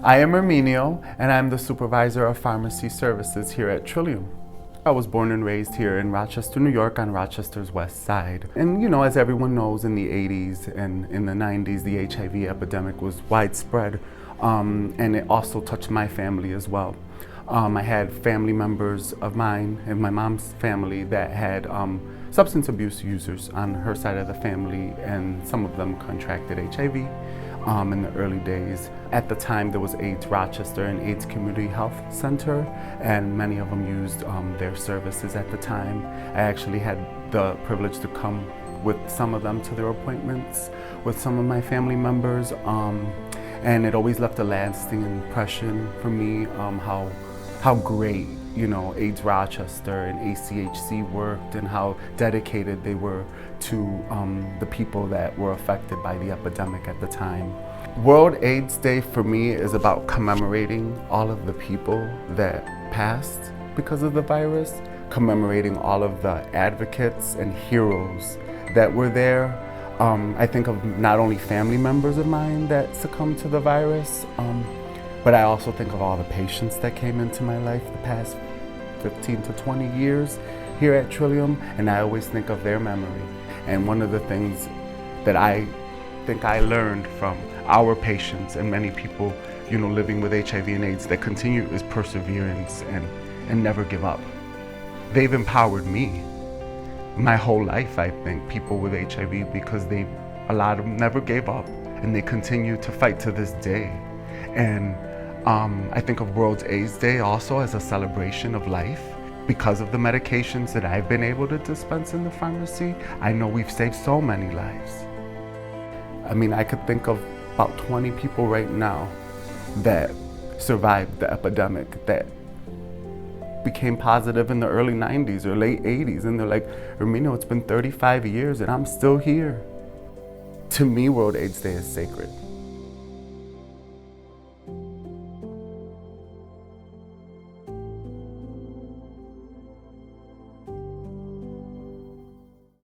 I am Herminio, and I'm the supervisor of pharmacy services here at Trillium. I was born and raised here in Rochester, New York, on Rochester's west side. And you know, as everyone knows, in the 80s and in the 90s, the HIV epidemic was widespread, and it also touched my family as well. I had family members of mine and my mom's family that had substance abuse users on her side of the family, and some of them contracted HIV in the early days. At the time, there was AIDS Rochester and AIDS Community Health Center, and many of them used their services at the time. I actually had the privilege to come with some of them to their appointments with some of my family members, and it always left a lasting impression for me how great, you know, AIDS Rochester and ACHC worked, and how dedicated they were to the people that were affected by the epidemic at the time. World AIDS Day for me is about commemorating all of the people that passed because of the virus, commemorating all of the advocates and heroes that were there. I think of not only family members of mine that succumbed to the virus, but I also think of all the patients that came into my life the past 15 to 20 years here at Trillium, and I always think of their memory. And one of the things that I think I learned from our patients and many people, you know, living with HIV and AIDS that continue is perseverance and never give up. They've empowered me my whole life, I think, people with HIV, because a lot of them never gave up, and they continue to fight to this day. And I think of World AIDS Day also as a celebration of life. Because of the medications that I've been able to dispense in the pharmacy, I know we've saved so many lives. I mean, I could think of about 20 people right now that survived the epidemic, that became positive in the early 90s or late 80s, and they're like, Herminio, it's been 35 years and I'm still here. To me, World AIDS Day is sacred.